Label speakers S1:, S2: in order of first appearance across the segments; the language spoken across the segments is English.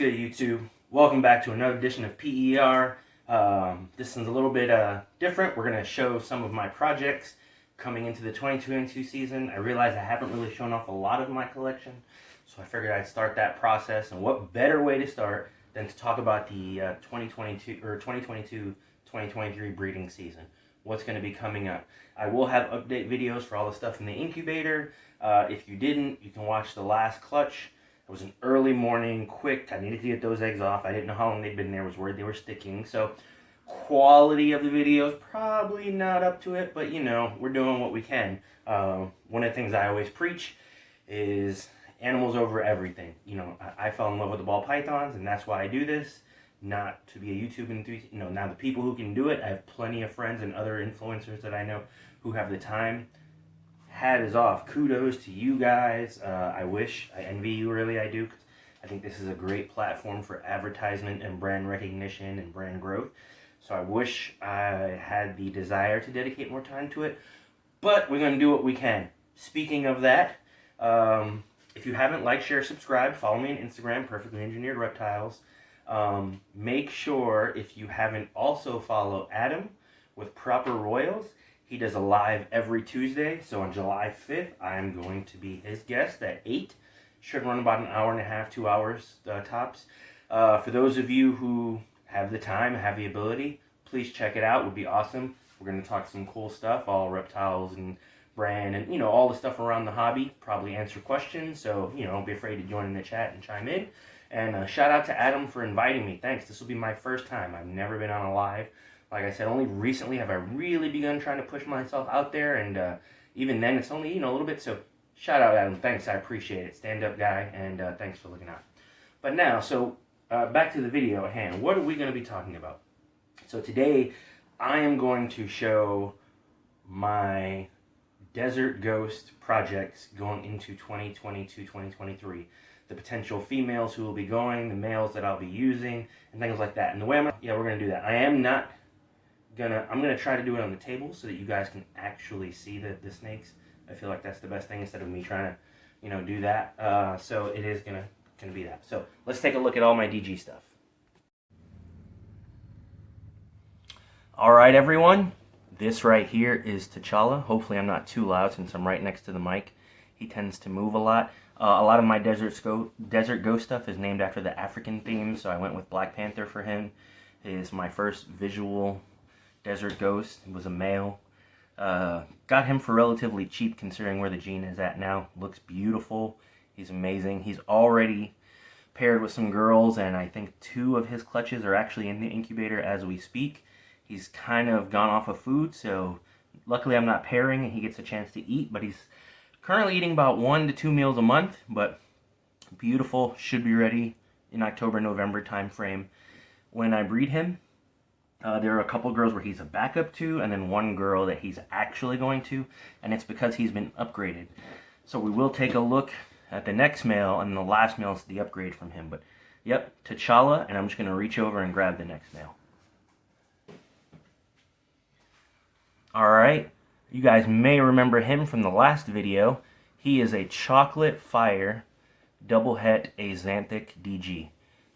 S1: good, YouTube? Welcome back to another edition of PER. This one's a little bit different. We're going to show some of my projects coming into the 2022 season. I realize I haven't really shown off a lot of my collection, so I figured I'd start that process. And what better way to start than to talk about the 2022-2023 breeding season. What's going to be coming up. I will have update videos for all the stuff in the incubator. If you didn't, you can watch the last clutch. It was an early morning, quick. I needed to get those eggs off. I didn't know how long they'd been there. I was worried they were sticking. So quality of the videos, probably not up to it, but you know, we're doing what we can. One of the things I always preach is animals over everything. You know, I fell in love with the ball pythons, and that's why I do this. Not to be a YouTube enthusiast. You know, now the people who can do it, I have plenty of friends and other influencers that I know who have the time. Hat is off. Kudos to you guys. I envy you, really, I do. 'Cause I think this is a great platform for advertisement and brand recognition and brand growth. So I wish I had the desire to dedicate more time to it. But we're going to do what we can. Speaking of that, if you haven't, like, share, subscribe, follow me on Instagram, Perfectly Engineered Reptiles. Make sure, if you haven't, also follow Adam with Proper Royals. He does a live every Tuesday, so on July 5th, I'm going to be his guest at 8. Should run about an hour and a half, 2 hours tops. For those of you who have the time, have the ability, please check it out. It would be awesome. We're going to talk some cool stuff, all reptiles and brand and, you know, all the stuff around the hobby. Probably answer questions, so, you know, don't be afraid to join in the chat and chime in. And shout out to Adam for inviting me. Thanks. This will be my first time. I've never been on a live. Like I said, only recently have I really begun trying to push myself out there, and even then, it's only, you know, a little bit. So, shout out, Adam. Thanks, I appreciate it. Stand up guy, and thanks for looking out. But now, back to the video at hand. What are we going to be talking about? So today, I am going to show my Desert Ghost projects going into 2022-2023. The potential females who will be going, the males that I'll be using, and things like that. And the way we're going to do that. I'm going to try to do it on the table so that you guys can actually see the snakes. I feel like that's the best thing instead of me trying to, you know, do that. So it is going to be that. So let's take a look at all my DG stuff. All right, everyone. This right here is T'Challa. Hopefully I'm not too loud since I'm right next to the mic. He tends to move a lot. A lot of my Desert Ghost stuff is named after the African theme, so I went with Black Panther for him. It is my first visual Desert Ghost. He was a male. Got him for relatively cheap considering where the gene is at now. Looks beautiful. He's amazing. He's already paired with some girls, and I think 2 of his clutches are actually in the incubator as we speak. He's kind of gone off of food, so luckily I'm not pairing and he gets a chance to eat, but he's currently eating about 1 to 2 meals a month, but beautiful. Should be ready in October, November time frame when I breed him. There are a couple girls where he's a backup to, and then 1 girl that he's actually going to, and it's because he's been upgraded. So we will take a look at the next male, and the last male is the upgrade from him. But, yep, T'Challa, and I'm just going to reach over and grab the next male. Alright, you guys may remember him from the last video. He is a Chocolate Fire Double Het Axanthic DG.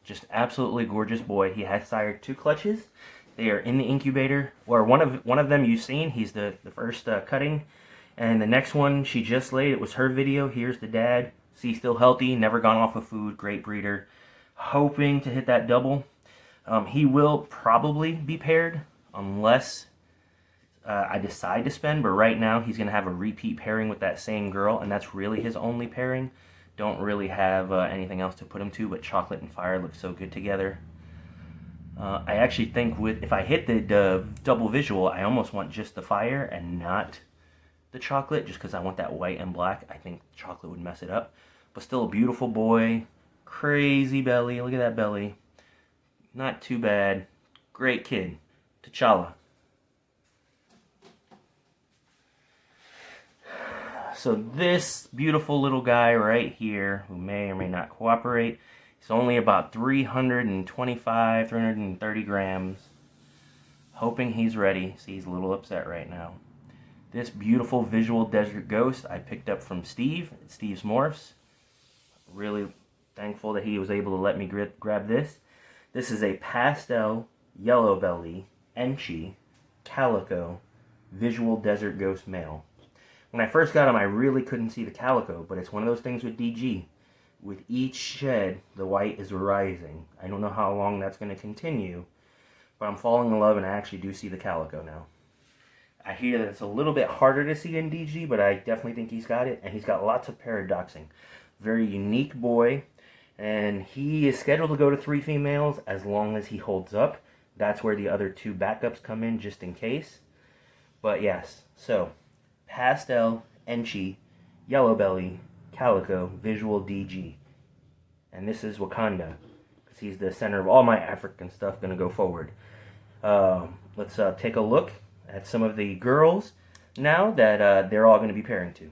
S1: Just absolutely gorgeous boy. He has sired 2 clutches. They are in the incubator, or one of them you've seen. He's the first cutting, and the next one she just laid. It was her video. Here's the dad. See, still healthy, never gone off of food. Great breeder. Hoping to hit that double. He will probably be paired unless I decide to spend, but right now he's going to have a repeat pairing with that same girl, and that's really his only pairing. Don't really have anything else to put him to, but Chocolate and Fire look so good together. I actually think if I hit the double visual, I almost want just the Fire and not the Chocolate, just because I want that white and black. I think Chocolate would mess it up. But still a beautiful boy. Crazy belly. Look at that belly. Not too bad. Great kid. T'Challa. So this beautiful little guy right here, who may or may not cooperate, he's only about 325, 330 grams. Hoping he's ready. See, he's a little upset right now. This beautiful visual Desert Ghost I picked up from Steve at Steve's Morphs. Really thankful that he was able to let me grab this. This is a pastel yellow belly Enchi calico visual desert ghost male. When I first got him, I really couldn't see the calico, but it's one of those things with DG. With each shed, the white is rising. I don't know how long that's going to continue, but I'm falling in love and I actually do see the calico now. I hear that it's a little bit harder to see in DG, but I definitely think he's got it, and he's got lots of paradoxing. Very unique boy, and he is scheduled to go to 3 females as long as he holds up. That's where the other 2 backups come in, just in case. But yes, so pastel, Enchi, yellow belly, calico, visual DG. And this is Wakanda, because he's the center of all my African stuff going to go forward. Let's take a look at some of the girls now that they're all going to be pairing to.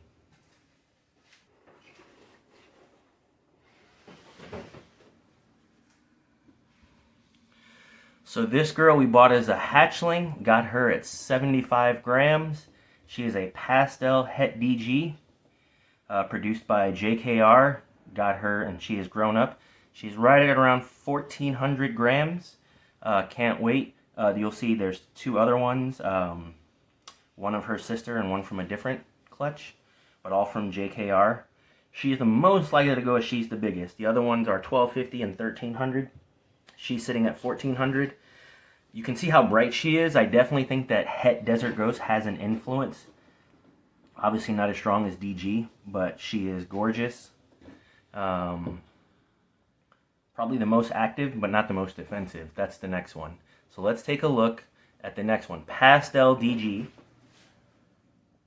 S1: So this girl we bought as a hatchling, got her at 75 grams. She is a pastel Het DG, produced by JKR. Got her, and she has grown up. She's right at around 1,400 grams. Can't wait. You'll see there's 2 other ones. One of her sister and one from a different clutch, but all from JKR. She's the most likely to go as she's the biggest. The other ones are 1,250 and 1,300. She's sitting at 1,400. You can see how bright she is. I definitely think that Het Desert Ghost has an influence. Obviously not as strong as DG, but she is gorgeous. Probably the most active, but not the most defensive. That's the next one. So let's take a look at the next one. Pastel DG.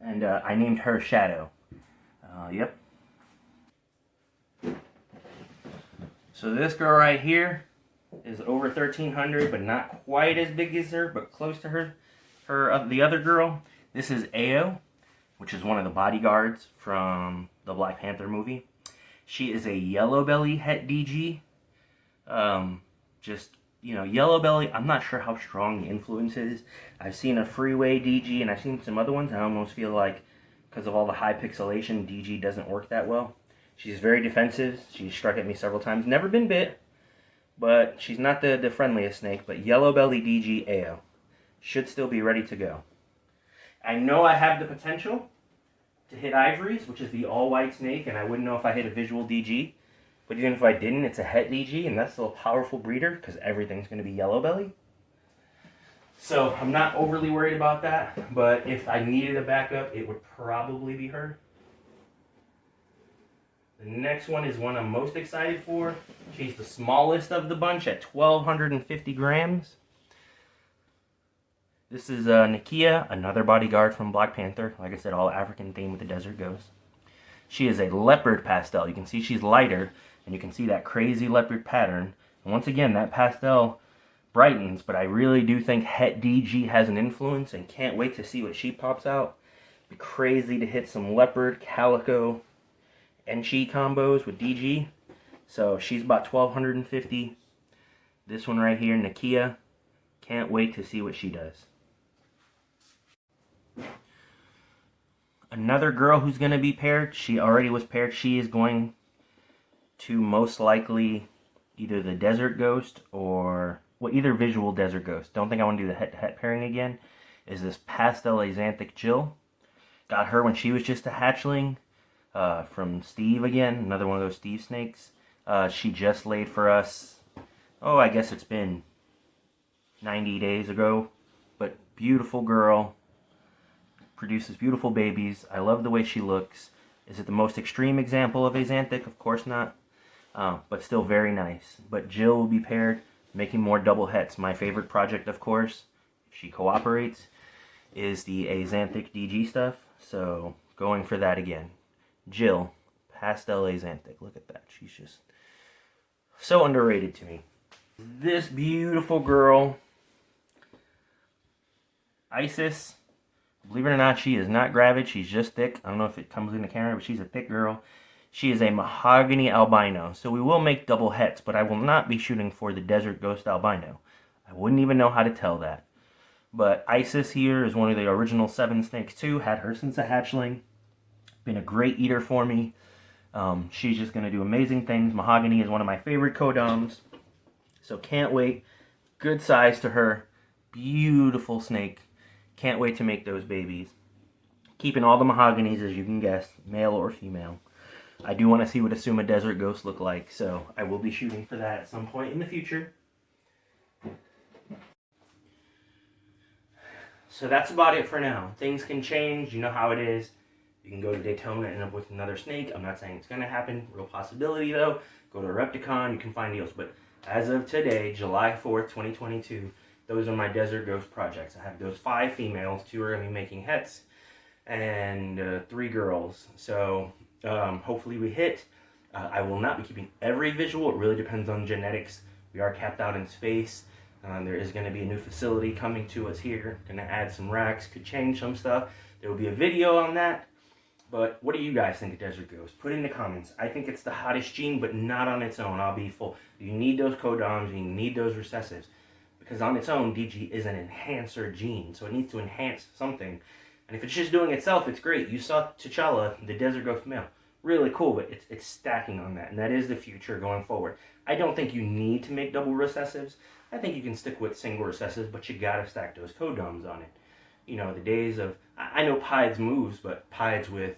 S1: And I named her Shadow. Yep. So this girl right here is over 1,300, but not quite as big as her, but close to her. The other girl. This is Ayo, which is one of the bodyguards from the Black Panther movie. She is a yellow belly Het DG. Just, you know, yellow belly. I'm not sure how strong the influence is. I've seen a Freeway DG and I've seen some other ones. I almost feel like because of all the high pixelation, DG doesn't work that well. She's very defensive. She's struck at me several times. Never been bit, but she's not the friendliest snake. But yellow belly DG Ayo should still be ready to go. I know I have the potential to hit ivories, which is the all-white snake, and I wouldn't know if I hit a visual DG. But even if I didn't, it's a Het DG, and that's still a powerful breeder because everything's going to be yellow belly. So I'm not overly worried about that, but if I needed a backup, it would probably be her. The next one is one I'm most excited for. She's the smallest of the bunch at 1,250 grams. This is Nakia, another bodyguard from Black Panther. Like I said, all African theme with the Desert Ghost. She is a leopard pastel. You can see she's lighter, and you can see that crazy leopard pattern. And once again, that pastel brightens, but I really do think Het DG has an influence, and can't wait to see what she pops out. Be crazy to hit some leopard, calico, Enchi combos with DG. So she's about 1,250. This one right here, Nakia. Can't wait to see what she does. Another girl who's going to be paired, she already was paired. She is going to most likely either the Desert Ghost or, well, either visual Desert Ghost. Don't think I want to do the Het pairing again. Is this Pastel Axanthic Jill. Got her when she was just a hatchling from Steve again. Another one of those Steve snakes. She just laid for us, I guess it's been 90 days ago. But beautiful girl. Produces beautiful babies. I love the way she looks. Is it the most extreme example of Axanthic? Of course not. But still very nice. But Jill will be paired, making more double hets. My favorite project, of course, if she cooperates, is the Axanthic DG stuff. So going for that again. Jill, Pastel Axanthic. Look at that. She's just so underrated to me. This beautiful girl, Isis. Believe it or not, she is not gravid. She's just thick. I don't know if it comes in the camera, but she's a thick girl. She is a mahogany albino. So we will make double hets, but I will not be shooting for the Desert Ghost albino. I wouldn't even know how to tell that. But Isis here is one of the original 7 snakes too. Had her since a hatchling. Been a great eater for me. She's just going to do amazing things. Mahogany is one of my favorite codoms, so can't wait. Good size to her. Beautiful snake. Can't wait to make those babies. Keeping all the Mahoganies, as you can guess, male or female. I do want to see what a Suma Desert Ghost look like, so I will be shooting for that at some point in the future. So that's about it for now. Things can change, you know how it is. You can go to Daytona and end up with another snake. I'm not saying it's going to happen. Real possibility, though. Go to Repticon, you can find deals. But as of today, July 4th, 2022, those are my Desert Ghost projects. I have those 5 females. 2 are going to be making hets, and 3 girls. So hopefully we hit. I will not be keeping every visual. It really depends on genetics. We are capped out in space. There is going to be a new facility coming to us here. Going to add some racks, could change some stuff. There will be a video on that. But what do you guys think of Desert Ghost? Put it in the comments. I think it's the hottest gene, but not on its own. I'll be full. You need those codoms. You need those recessives. Because on its own, DG is an enhancer gene. So it needs to enhance something. And if it's just doing itself, it's great. You saw T'Challa, the Desert Ghost male. Really cool, but it's stacking on that. And that is the future going forward. I don't think you need to make double recessives. I think you can stick with single recessives, but you gotta stack those codoms on it. You know, the days of, I know Pieds moves, but Pieds with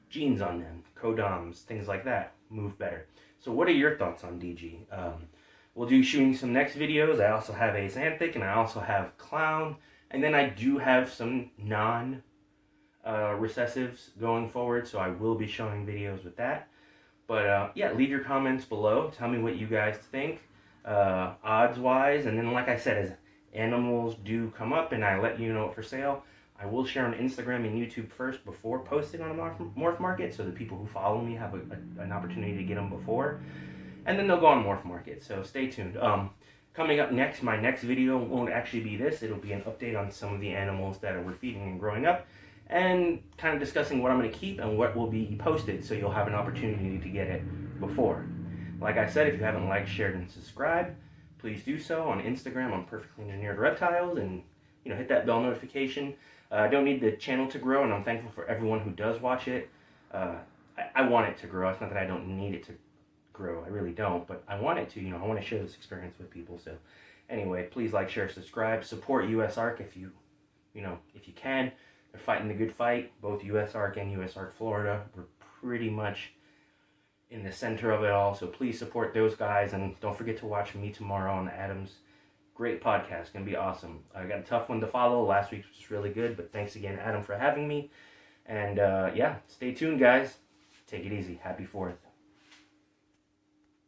S1: genes on them, codoms, things like that, move better. So what are your thoughts on DG? We'll do shooting some next videos. I also have Axanthic, and I also have Clown, and then I do have some non-recessives going forward, so I will be showing videos with that. But yeah, leave your comments below. Tell me what you guys think, odds-wise. And then, like I said, as animals do come up and I let you know for sale, I will share on Instagram and YouTube first before posting on a Morph Market, so the people who follow me have an opportunity to get them before. And then they'll go on Morph Market, so stay tuned. Coming up next, my next video won't actually be this. It'll be an update on some of the animals that we're feeding and growing up, and kind of discussing what I'm going to keep and what will be posted, so you'll have an opportunity to get it before. Like I said, if you haven't liked, shared, and subscribed, please do so. On Instagram, I'm Perfectly Engineered Reptiles, and hit that bell notification. I don't need the channel to grow, and I'm thankful for everyone who does watch it. I want it to grow. It's not that I don't need it to grow. I really don't, but I want it to. I want to share this experience with people. So anyway, please like, share, subscribe. Support USARK if you can. They're fighting the good fight. Both USARK and USARK Florida. We're pretty much in the center of it all. So please support those guys, and don't forget to watch me tomorrow on the Adams. Great podcast, gonna be awesome. I got a tough one to follow. Last week was really good, but thanks again, Adam, for having me. And yeah, stay tuned, guys. Take it easy. Happy 4th.